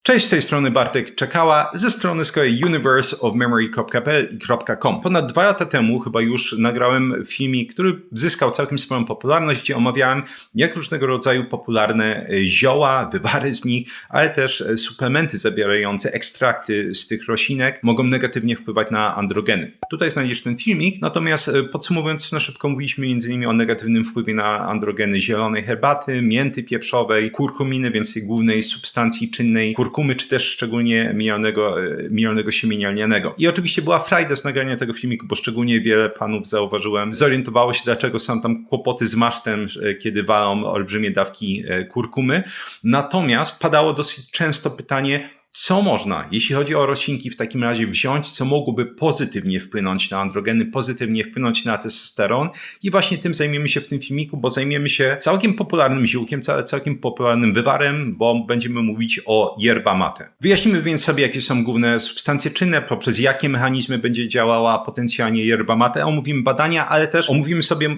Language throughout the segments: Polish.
Cześć, z tej strony Bartek Czekała, ze strony z kolei universeofmemory.pl i .com. Ponad 2 lata temu chyba już nagrałem filmik, który zyskał całkiem sporą popularność, gdzie omawiałem, jak różnego rodzaju popularne zioła, wywary z nich, ale też suplementy zawierające ekstrakty z tych roślinek mogą negatywnie wpływać na androgeny. Tutaj znajdziesz ten filmik, natomiast podsumowując na szybko, mówiliśmy m.in. o negatywnym wpływie na androgeny zielonej herbaty, mięty pieprzowej, kurkuminy, więc tej głównej substancji czynnej kurkumy, czy też szczególnie mielonego siemienia lnianego. I oczywiście była frajda z nagrania tego filmiku, bo szczególnie wiele panów zauważyłem, zorientowało się, dlaczego są tam kłopoty z masztem, kiedy walą olbrzymie dawki kurkumy. Natomiast padało dosyć często pytanie, co można, jeśli chodzi o roślinki, w takim razie wziąć, co mogłoby pozytywnie wpłynąć na androgeny, pozytywnie wpłynąć na testosteron, i właśnie tym zajmiemy się w tym filmiku, bo zajmiemy się całkiem popularnym ziółkiem, całkiem popularnym wywarem, bo będziemy mówić o yerba mate. Wyjaśnimy więc sobie, jakie są główne substancje czynne, poprzez jakie mechanizmy będzie działała potencjalnie yerba mate. Omówimy badania, ale też omówimy sobie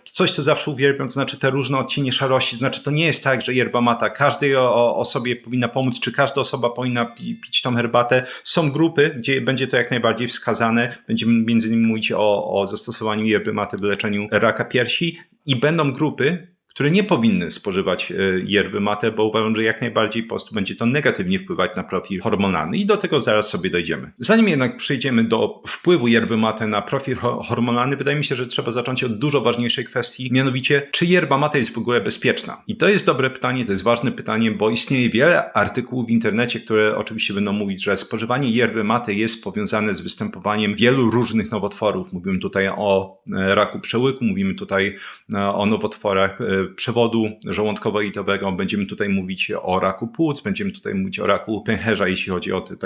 coś, co zawsze uwielbiam, to znaczy te różne odcienie szarości. To znaczy, to nie jest tak, że yerba mate każdej osobie powinna pomóc, czy każda osoba powinna pić tą herbatę. Są grupy, gdzie będzie to jak najbardziej wskazane. Będziemy między innymi mówić o zastosowaniu yerby mate w leczeniu raka piersi, i będą grupy, które nie powinny spożywać yerby mate, bo uważam, że jak najbardziej po prostu będzie to negatywnie wpływać na profil hormonalny, i do tego zaraz sobie dojdziemy. Zanim jednak przejdziemy do wpływu yerby mate na profil hormonalny, wydaje mi się, że trzeba zacząć od dużo ważniejszej kwestii, mianowicie, czy yerba mate jest w ogóle bezpieczna? I to jest dobre pytanie, to jest ważne pytanie, bo istnieje wiele artykułów w internecie, które oczywiście będą mówić, że spożywanie yerby mate jest powiązane z występowaniem wielu różnych nowotworów. Mówimy tutaj o raku przełyku, mówimy tutaj o nowotworach przewodu żołądkowo-jelitowego, będziemy tutaj mówić o raku płuc, będziemy tutaj mówić o raku pęcherza, jeśli chodzi o te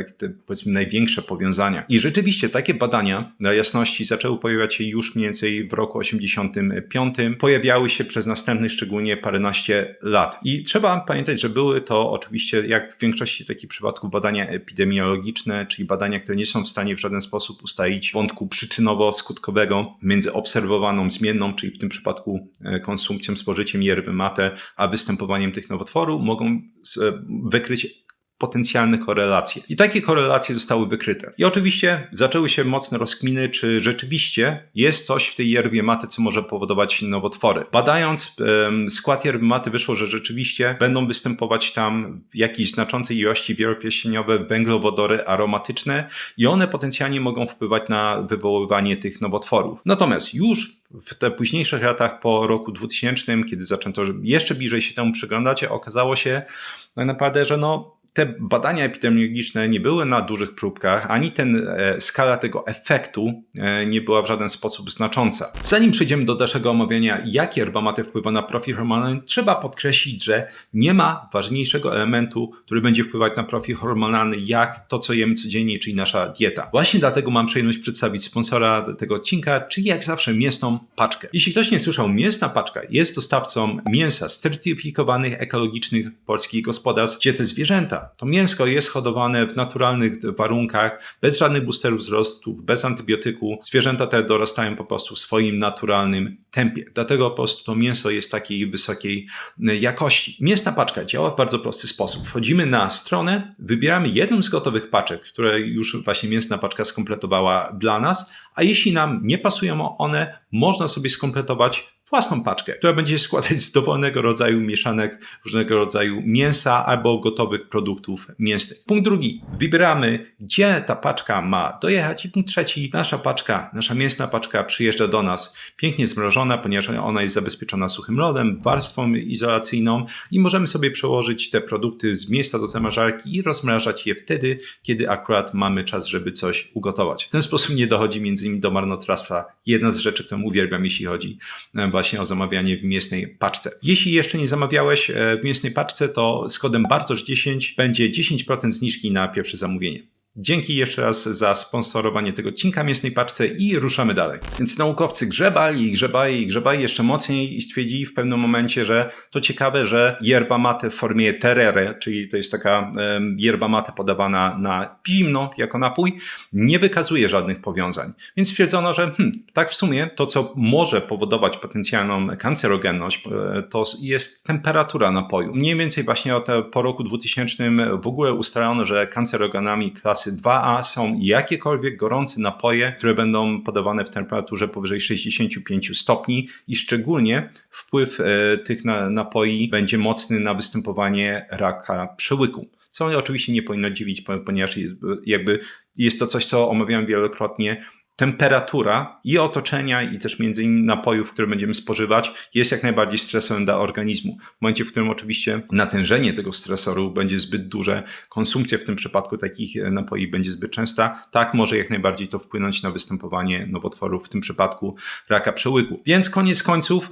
powiedzmy największe powiązania. I rzeczywiście takie badania dla jasności zaczęły pojawiać się już mniej więcej w roku 85. Pojawiały się przez następnych szczególnie paręnaście lat. I trzeba pamiętać, że były to oczywiście, jak w większości takich przypadków, badania epidemiologiczne, czyli badania, które nie są w stanie w żaden sposób ustalić wątku przyczynowo-skutkowego między obserwowaną zmienną, czyli w tym przypadku konsumpcją, spożyciem yerby mate, a występowaniem tych nowotworów, mogą wykryć potencjalne korelacje. I takie korelacje zostały wykryte. I oczywiście zaczęły się mocne rozkminy, czy rzeczywiście jest coś w tej yerbie mate, co może powodować nowotwory. Badając skład yerby mate, wyszło, że rzeczywiście będą występować tam w jakiejś znaczącej ilości wielopięścieniowe węglowodory aromatyczne, i one potencjalnie mogą wpływać na wywoływanie tych nowotworów. Natomiast już w te późniejszych latach, po roku 2000, kiedy zaczęto jeszcze bliżej się temu przyglądać, okazało się tak naprawdę, że te badania epidemiologiczne nie były na dużych próbkach, ani skala tego efektu nie była w żaden sposób znacząca. Zanim przejdziemy do dalszego omawiania, jak yerba mate wpływa na profil hormonalny, trzeba podkreślić, że nie ma ważniejszego elementu, który będzie wpływać na profil hormonalny, jak to, co jemy codziennie, czyli nasza dieta. Właśnie dlatego mam przyjemność przedstawić sponsora tego odcinka, czyli jak zawsze mięsną paczkę. Jeśli ktoś nie słyszał, mięsna paczka jest dostawcą mięsa z certyfikowanych ekologicznych polskich gospodarstw, gdzie te zwierzęta, to mięsko jest hodowane w naturalnych warunkach, bez żadnych boosterów wzrostów, bez antybiotyku. Zwierzęta te dorastają po prostu w swoim naturalnym tempie. Dlatego po prostu to mięso jest takiej wysokiej jakości. Mięsna paczka działa w bardzo prosty sposób. Wchodzimy na stronę, wybieramy jedną z gotowych paczek, które już właśnie mięsna paczka skompletowała dla nas, a jeśli nam nie pasują one, można sobie skompletować własną paczkę, która będzie się składać z dowolnego rodzaju mieszanek, różnego rodzaju mięsa albo gotowych produktów mięsnych. Punkt drugi. Wybieramy, gdzie ta paczka ma dojechać, i punkt trzeci. Nasza mięsna paczka przyjeżdża do nas pięknie zmrożona, ponieważ ona jest zabezpieczona suchym lodem, warstwą izolacyjną, i możemy sobie przełożyć te produkty z miejsca do zamrażarki i rozmrażać je wtedy, kiedy akurat mamy czas, żeby coś ugotować. W ten sposób nie dochodzi między innymi do marnotrawstwa. Jedna z rzeczy, którą uwielbiam, jeśli chodzi właśnie o zamawianie w mięsnej paczce. Jeśli jeszcze nie zamawiałeś w mięsnej paczce, to z kodem BARTOSZ10 będzie 10% zniżki na pierwsze zamówienie. Dzięki jeszcze raz za sponsorowanie tego odcinka Mięsnej Paczce i ruszamy dalej. Więc naukowcy grzebali jeszcze mocniej i stwierdzili w pewnym momencie, że to ciekawe, że yerba mate w formie terere, czyli to jest taka yerba mate podawana na zimno jako napój, nie wykazuje żadnych powiązań. Więc stwierdzono, że tak w sumie to, co może powodować potencjalną kancerogenność, to jest temperatura napoju. Mniej więcej właśnie po roku 2000 w ogóle ustalono, że kancerogenami klasy 2A są jakiekolwiek gorące napoje, które będą podawane w temperaturze powyżej 65 stopni i szczególnie wpływ tych napoi będzie mocny na występowanie raka przełyku. Co oczywiście nie powinno dziwić, ponieważ jest to coś, co omawiałem wielokrotnie. Temperatura i otoczenia i też między innymi napojów, które będziemy spożywać, jest jak najbardziej stresem dla organizmu. W momencie, w którym oczywiście natężenie tego stresoru będzie zbyt duże, konsumpcja w tym przypadku takich napoi będzie zbyt częsta, tak może jak najbardziej to wpłynąć na występowanie nowotworów, w tym przypadku raka przełyku. Więc koniec końców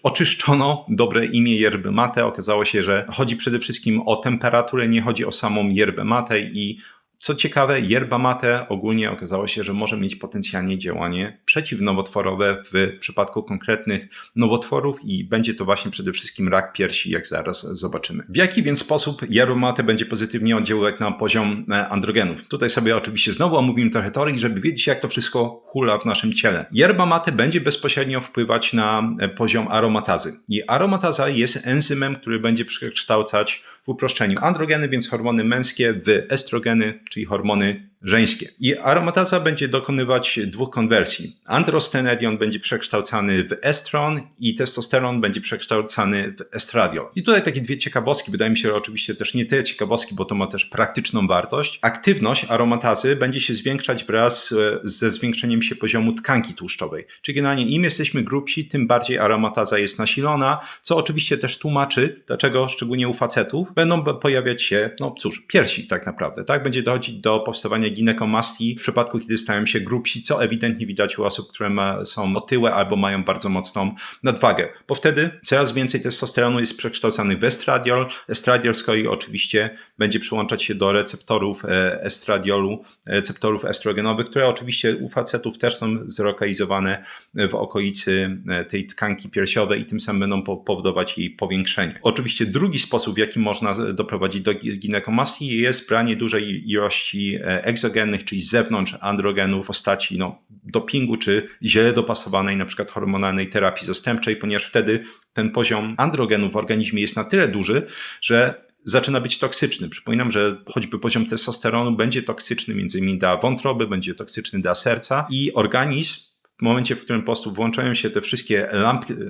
oczyszczono dobre imię yerby mate. Okazało się, że chodzi przede wszystkim o temperaturę, nie chodzi o samą yerbę mate i co ciekawe, yerba mate ogólnie okazało się, że może mieć potencjalnie działanie przeciwnowotworowe w przypadku konkretnych nowotworów i będzie to właśnie przede wszystkim rak piersi, jak zaraz zobaczymy. W jaki więc sposób yerba mate będzie pozytywnie oddziaływać na poziom androgenów? Tutaj sobie oczywiście znowu omówimy trochę teorii, żeby wiedzieć, jak to wszystko hula w naszym ciele. Yerba mate będzie bezpośrednio wpływać na poziom aromatazy. I aromataza jest enzymem, który będzie przekształcać w uproszczeniu androgeny, więc hormony męskie, w estrogeny, czyli hormony żeńskie. I aromataza będzie dokonywać dwóch konwersji. Androstenedion będzie przekształcany w estron i testosteron będzie przekształcany w estradiol. I tutaj takie dwie ciekawostki, wydaje mi się, że oczywiście też nie tyle ciekawostki, bo to ma też praktyczną wartość. Aktywność aromatazy będzie się zwiększać wraz ze zwiększeniem się poziomu tkanki tłuszczowej. Czyli generalnie im jesteśmy grubsi, tym bardziej aromataza jest nasilona, co oczywiście też tłumaczy, dlaczego szczególnie u facetów będą pojawiać się, piersi tak naprawdę. Tak? Będzie dochodzić do powstawania ginekomastii w przypadku, kiedy stają się grubsi, co ewidentnie widać u osób, które są otyłe albo mają bardzo mocną nadwagę. Bo wtedy coraz więcej testosteronu jest przekształcanych w estradiol. Estradiol z kolei oczywiście będzie przyłączać się do receptorów estradiolu, receptorów estrogenowych, które oczywiście u facetów też są zlokalizowane w okolicy tej tkanki piersiowej i tym samym będą powodować jej powiększenie. Oczywiście drugi sposób, w jaki można doprowadzić do ginekomastii, jest branie dużej ilości egzogennych, czyli z zewnątrz androgenów w postaci dopingu czy źle dopasowanej na przykład hormonalnej terapii zastępczej, ponieważ wtedy ten poziom androgenów w organizmie jest na tyle duży, że zaczyna być toksyczny. Przypominam, że choćby poziom testosteronu będzie toksyczny m.in. dla wątroby, będzie toksyczny dla serca i organizm w momencie, w którym po prostu włączają się te wszystkie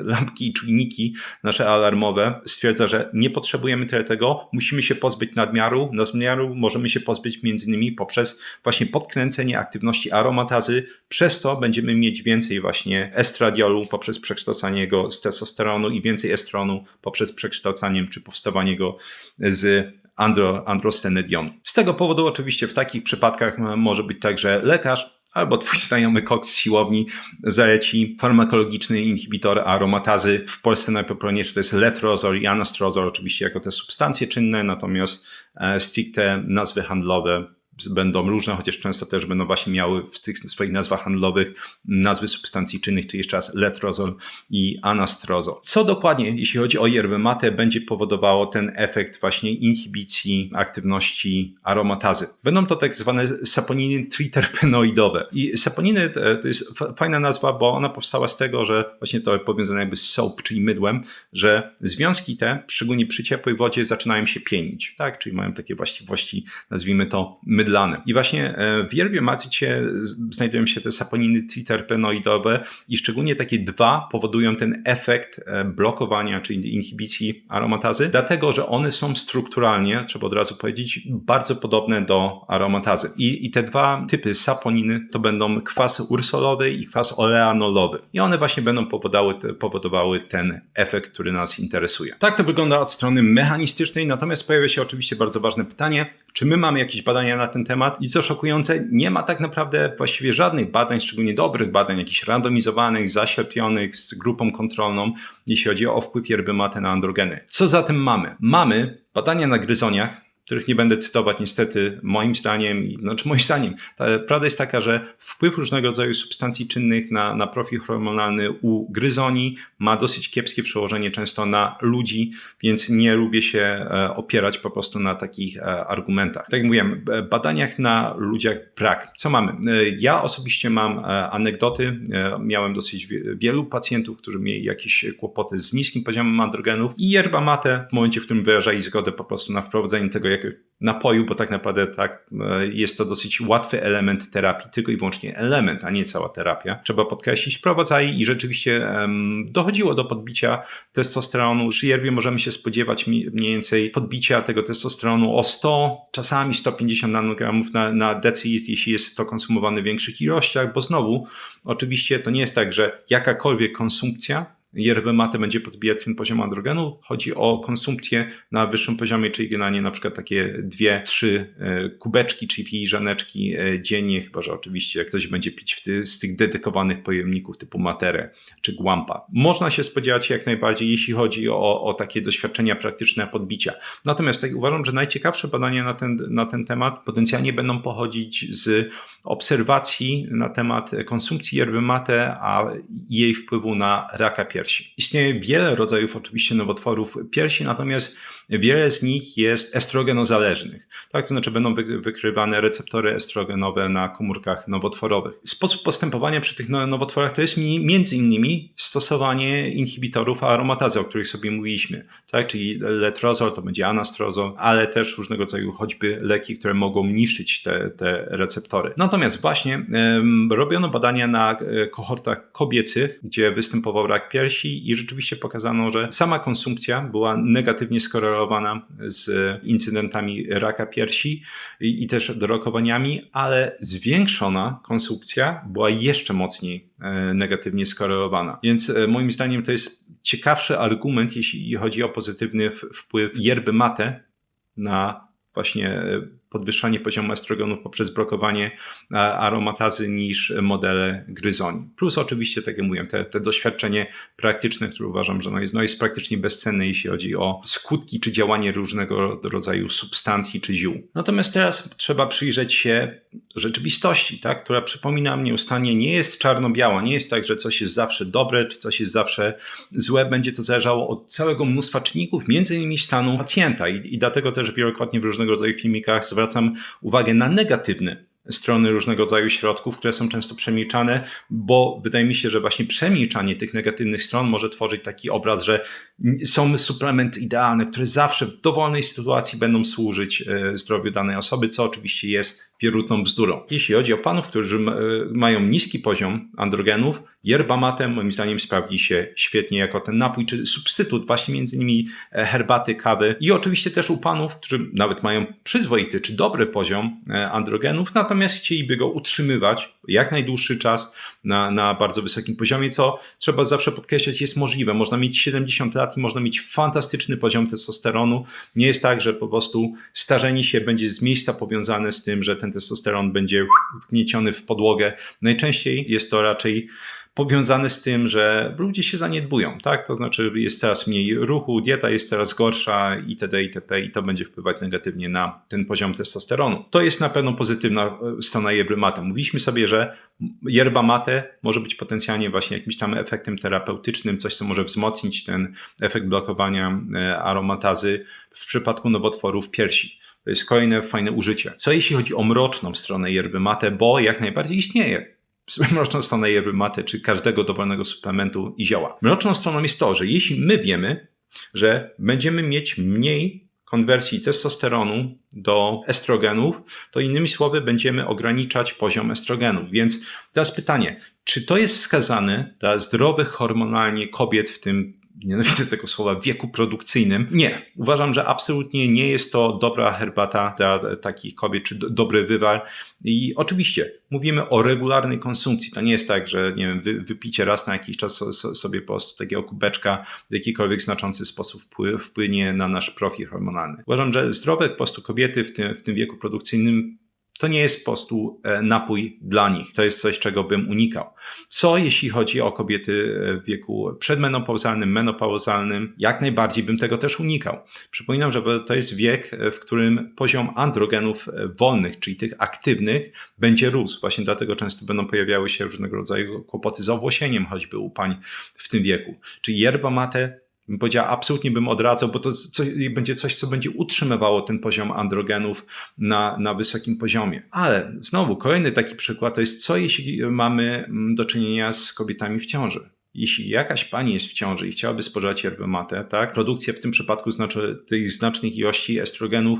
lampki i czujniki nasze alarmowe, stwierdza, że nie potrzebujemy tyle tego, musimy się pozbyć nadmiaru. Nadmiaru możemy się pozbyć m.in. poprzez właśnie podkręcenie aktywności aromatazy, przez to będziemy mieć więcej właśnie estradiolu poprzez przekształcanie go z testosteronu i więcej estronu poprzez przekształcanie czy powstawanie go z androstenedionu. Z tego powodu oczywiście w takich przypadkach może być tak, że lekarz albo twój znajomy koks z siłowni zaleci farmakologiczny inhibitor aromatazy. W Polsce najpopularniejszy to jest letrozol i anastrozol, oczywiście jako te substancje czynne, natomiast stricte nazwy handlowe będą różne, chociaż często też będą właśnie miały w tych swoich nazwach handlowych nazwy substancji czynnych, czyli jeszcze raz letrozol i anastrozol. Co dokładnie, jeśli chodzi o yerbę mate, będzie powodowało ten efekt właśnie inhibicji aktywności aromatazy? Będą to tak zwane saponiny triterpenoidowe. I saponiny to jest fajna nazwa, bo ona powstała z tego, że właśnie to powiązane jakby z soap, czyli mydłem, że związki te, szczególnie przy ciepłej wodzie, zaczynają się pienić, tak? Czyli mają takie właściwości, nazwijmy to mydlane. I właśnie w yerbie mate znajdują się te saponiny triterpenoidowe i szczególnie takie dwa powodują ten efekt blokowania, czyli inhibicji aromatazy, dlatego, że one są strukturalnie, trzeba od razu powiedzieć, bardzo podobne do aromatazy. I te dwa typy saponiny to będą kwas ursolowy i kwas oleanolowy. I one właśnie będą powodowały ten efekt, który nas interesuje. Tak to wygląda od strony mechanistycznej, natomiast pojawia się oczywiście bardzo ważne pytanie, czy my mamy jakieś badania na ten temat? I co szokujące, nie ma tak naprawdę właściwie żadnych badań, szczególnie dobrych badań, jakichś randomizowanych, zaślepionych z grupą kontrolną, jeśli chodzi o wpływ yerby mate na androgeny. Co zatem mamy? Mamy badania na gryzoniach, których nie będę cytować niestety moim zdaniem, prawda jest taka, że wpływ różnego rodzaju substancji czynnych na profil hormonalny u gryzoni ma dosyć kiepskie przełożenie często na ludzi, więc nie lubię się opierać po prostu na takich argumentach. Tak jak mówiłem, w badaniach na ludziach brak. Co mamy? Ja osobiście mam anegdoty. Miałem dosyć wielu pacjentów, którzy mieli jakieś kłopoty z niskim poziomem androgenów i yerba mate w momencie, w którym wyrażali zgodę po prostu na wprowadzenie tego jakiegoś napoju, bo tak naprawdę jest to dosyć łatwy element terapii, tylko i wyłącznie element, a nie cała terapia. Trzeba podkreślić, wprowadzali i rzeczywiście dochodziło do podbicia testosteronu. Przy yerbie możemy się spodziewać mniej więcej podbicia tego testosteronu o 100, czasami 150 nanogramów na decilitr, jeśli jest to konsumowane w większych ilościach, bo znowu, oczywiście to nie jest tak, że jakakolwiek konsumpcja yerby mate będzie podbijać ten poziom androgenu. Chodzi o konsumpcję na wyższym poziomie, czyli generalnie na przykład takie 2-3 kubeczki czy filiżaneczki dziennie, chyba że oczywiście ktoś będzie pić z tych dedykowanych pojemników typu Materę czy Guampa. Można się spodziewać jak najbardziej, jeśli chodzi o takie doświadczenia praktyczne podbicia. Natomiast uważam, że najciekawsze badania na ten temat potencjalnie będą pochodzić z obserwacji na temat konsumpcji yerby mate, a jej wpływu na raka piersi. Istnieje wiele rodzajów oczywiście nowotworów piersi, natomiast wiele z nich jest estrogenozależnych. Tak, to znaczy będą wykrywane receptory estrogenowe na komórkach nowotworowych. Sposób postępowania przy tych nowotworach to jest między innymi stosowanie inhibitorów aromatazy, o których sobie mówiliśmy. Tak, czyli letrozol to będzie anastrozol, ale też różnego rodzaju choćby leki, które mogą niszczyć te receptory. Natomiast właśnie robiono badania na kohortach kobiecych, gdzie występował rak piersi i rzeczywiście pokazano, że sama konsumpcja była negatywnie skorelowana z incydentami raka piersi i też dorokowaniami, ale zwiększona konsumpcja była jeszcze mocniej negatywnie skorelowana. Więc moim zdaniem to jest ciekawszy argument, jeśli chodzi o pozytywny wpływ yerby mate na właśnie podwyższanie poziomu estrogenów poprzez blokowanie aromatazy niż modele gryzoni. Plus oczywiście, tak jak mówiłem, te doświadczenie praktyczne, które uważam, że jest praktycznie bezcenne, jeśli chodzi o skutki czy działanie różnego rodzaju substancji czy ziół. Natomiast teraz trzeba przyjrzeć się rzeczywistości, tak, która przypominam nieustannie nie jest czarno-biała, nie jest tak, że coś jest zawsze dobre, czy coś jest zawsze złe, będzie to zależało od całego mnóstwa czynników, między innymi stanu pacjenta i dlatego też wielokrotnie w różnego rodzaju filmikach zwracam uwagę na negatywne strony różnego rodzaju środków, które są często przemilczane, bo wydaje mi się, że właśnie przemilczanie tych negatywnych stron może tworzyć taki obraz, że są suplementy idealne, które zawsze w dowolnej sytuacji będą służyć zdrowiu danej osoby, co oczywiście jest wierutną bzdurą. Jeśli chodzi o panów, którzy mają niski poziom androgenów, yerba mate moim zdaniem sprawdzi się świetnie jako ten napój, czy substytut właśnie między innymi herbaty, kawy i oczywiście też u panów, którzy nawet mają przyzwoity czy dobry poziom androgenów, natomiast chcieliby go utrzymywać jak najdłuższy czas na bardzo wysokim poziomie, co trzeba zawsze podkreślać jest możliwe. Można mieć 70 lat i można mieć fantastyczny poziom testosteronu. Nie jest tak, że po prostu starzenie się będzie z miejsca powiązane z tym, że ten testosteron będzie wgnieciony w podłogę. Najczęściej jest to raczej powiązane z tym, że ludzie się zaniedbują, tak? To znaczy jest coraz mniej ruchu, dieta jest coraz gorsza itd. itp. I to będzie wpływać negatywnie na ten poziom testosteronu. To jest na pewno pozytywna strona yerby mate. Mówiliśmy sobie, że yerba mate może być potencjalnie właśnie jakimś tam efektem terapeutycznym, coś co może wzmocnić ten efekt blokowania aromatazy w przypadku nowotworów piersi. To jest kolejne fajne użycie. Co jeśli chodzi o mroczną stronę yerby mate, bo jak najbardziej istnieje mroczną stronę yerby mate, czy każdego dowolnego suplementu i zioła. Mroczną stroną jest to, że jeśli my wiemy, że będziemy mieć mniej konwersji testosteronu do estrogenów, to innymi słowy będziemy ograniczać poziom estrogenów. Więc teraz pytanie, czy to jest wskazane dla zdrowych hormonalnie kobiet w tym, nienawidzę tego słowa, wieku produkcyjnym? Nie. Uważam, że absolutnie nie jest to dobra herbata dla takich kobiet, czy dobry wywar. I oczywiście mówimy o regularnej konsumpcji. To nie jest tak, że nie wiem, wypicie raz na jakiś czas sobie po prostu takiego kubeczka w jakikolwiek znaczący sposób wpłynie na nasz profil hormonalny. Uważam, że zdrowe po prostu kobiety w tym wieku produkcyjnym to nie jest po prostu napój dla nich. To jest coś, czego bym unikał. Co jeśli chodzi o kobiety w wieku przedmenopauzalnym, menopauzalnym? Jak najbardziej bym tego też unikał. Przypominam, że to jest wiek, w którym poziom androgenów wolnych, czyli tych aktywnych, będzie rósł. Właśnie dlatego często będą pojawiały się różnego rodzaju kłopoty z owłosieniem, choćby u pań w tym wieku. Czyli yerba mate, bym powiedział, absolutnie bym odradzał, bo to będzie coś, co będzie utrzymywało ten poziom androgenów na wysokim poziomie. Ale znowu, kolejny taki przykład to jest, co jeśli mamy do czynienia z kobietami w ciąży. Jeśli jakaś pani jest w ciąży i chciałaby spożywać yerbę mate, tak, produkcja w tym przypadku tych znacznych ilości estrogenów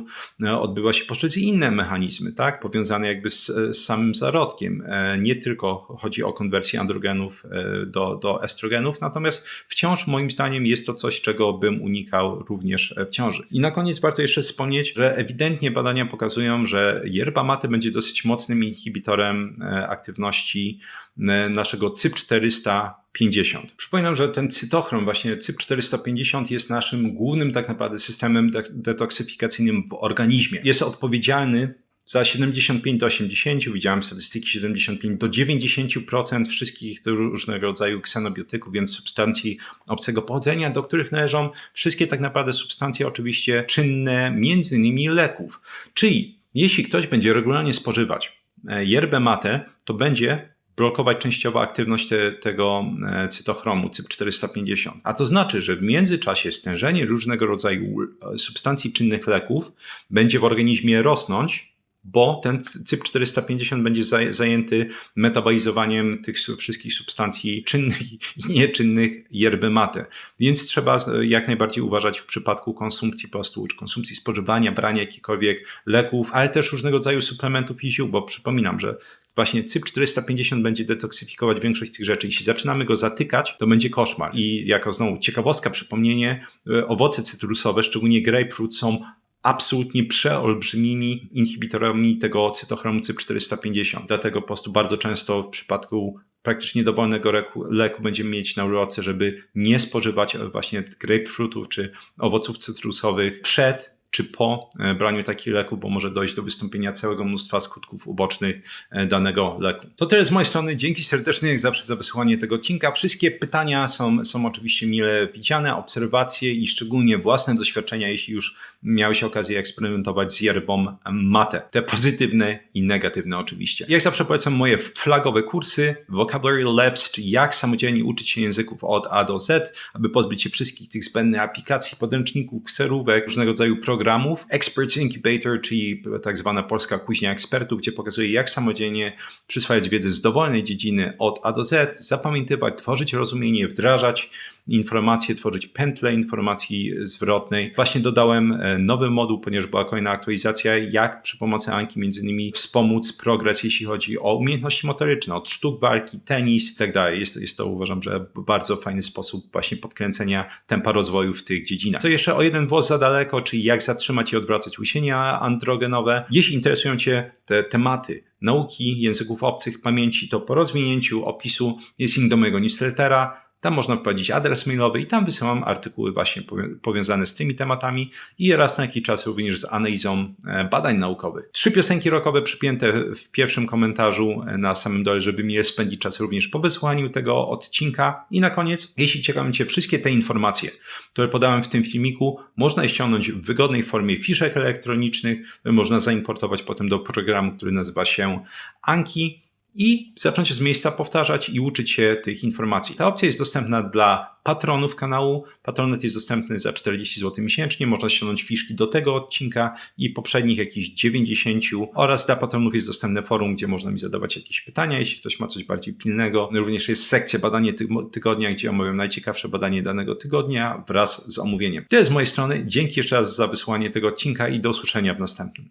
odbywa się poprzez inne mechanizmy, tak, powiązane jakby z samym zarodkiem. Nie tylko chodzi o konwersję androgenów do estrogenów, natomiast wciąż moim zdaniem jest to coś, czego bym unikał również w ciąży. I na koniec warto jeszcze wspomnieć, że ewidentnie badania pokazują, że yerba mate będzie dosyć mocnym inhibitorem aktywności naszego CYP450. Przypominam, że ten cytochrom, właśnie CYP450 jest naszym głównym tak naprawdę systemem detoksyfikacyjnym w organizmie. Jest odpowiedzialny za 75 do 80, widziałem statystyki 75 do 90% wszystkich różnego rodzaju ksenobiotyków, więc substancji obcego pochodzenia, do których należą wszystkie tak naprawdę substancje oczywiście czynne, między innymi leków. Czyli jeśli ktoś będzie regularnie spożywać yerbę mate, to będzie blokować częściowo aktywność tego cytochromu CYP450. A to znaczy, że w międzyczasie stężenie różnego rodzaju substancji czynnych leków będzie w organizmie rosnąć, bo ten CYP450 będzie zajęty metabolizowaniem tych wszystkich substancji czynnych i nieczynnych yerby mate. Więc trzeba jak najbardziej uważać w przypadku konsumpcji po prostu, czy konsumpcji, spożywania, brania jakichkolwiek leków, ale też różnego rodzaju suplementów i ziół, bo przypominam, że właśnie CYP450 będzie detoksyfikować większość tych rzeczy. Jeśli zaczynamy go zatykać, to będzie koszmar. I jako znowu ciekawostka, przypomnienie, owoce cytrusowe, szczególnie grapefruit, są absolutnie przeolbrzymimi inhibitorami tego cytochromu CYP450. Dlatego po prostu bardzo często w przypadku praktycznie dowolnego leku będziemy mieć na ulotce, żeby nie spożywać właśnie grapefruitów czy owoców cytrusowych przed czy po braniu takich leków, bo może dojść do wystąpienia całego mnóstwa skutków ubocznych danego leku. To tyle z mojej strony. Dzięki serdecznie jak zawsze za wysłuchanie tego odcinka. Wszystkie pytania są oczywiście mile widziane, obserwacje i szczególnie własne doświadczenia, jeśli już miałeś okazję eksperymentować z yerbą mate. Te pozytywne i negatywne oczywiście. Jak zawsze polecam moje flagowe kursy Vocabulary Labs, czyli jak samodzielnie uczyć się języków od A do Z, aby pozbyć się wszystkich tych zbędnych aplikacji, podręczników, kserówek, różnego rodzaju programów. Experts Incubator, czyli tak zwana polska kuźnia ekspertów, gdzie pokazuje, jak samodzielnie przyswajać wiedzę z dowolnej dziedziny od A do Z, zapamiętywać, tworzyć rozumienie, wdrażać informacje, tworzyć pętlę informacji zwrotnej. Właśnie dodałem nowy moduł, ponieważ była kolejna aktualizacja, jak przy pomocy Anki między innymi wspomóc progres, jeśli chodzi o umiejętności motoryczne, od sztuk walki, tenis i tak dalej. Jest to, uważam, że bardzo fajny sposób właśnie podkręcenia tempa rozwoju w tych dziedzinach. Co jeszcze o jeden włos za daleko, czyli jak zatrzymać i odwracać łosienia androgenowe. Jeśli interesują Cię te tematy nauki, języków obcych, pamięci, to po rozwinięciu opisu jest link do mojego newslettera. Tam można wprowadzić adres mailowy i tam wysyłam artykuły właśnie powiązane z tymi tematami i raz na jakiś czas również z analizą badań naukowych. 3 piosenki rockowe przypięte w pierwszym komentarzu na samym dole, żeby miło spędzić czas również po wysłuchaniu tego odcinka. I na koniec, jeśli ciekawią Cię wszystkie te informacje, które podałem w tym filmiku, można je ściągnąć w wygodnej formie fiszek elektronicznych, można zaimportować potem do programu, który nazywa się Anki, i zacząć z miejsca powtarzać i uczyć się tych informacji. Ta opcja jest dostępna dla patronów kanału. Patronet jest dostępny za 40 zł miesięcznie. Można ściągnąć fiszki do tego odcinka i poprzednich jakichś 90 oraz dla patronów jest dostępne forum, gdzie można mi zadawać jakieś pytania, jeśli ktoś ma coś bardziej pilnego. Również jest sekcja badanie tygodnia, gdzie omawiam najciekawsze badanie danego tygodnia wraz z omówieniem. Tyle z mojej strony. Dzięki jeszcze raz za wysłanie tego odcinka i do usłyszenia w następnym.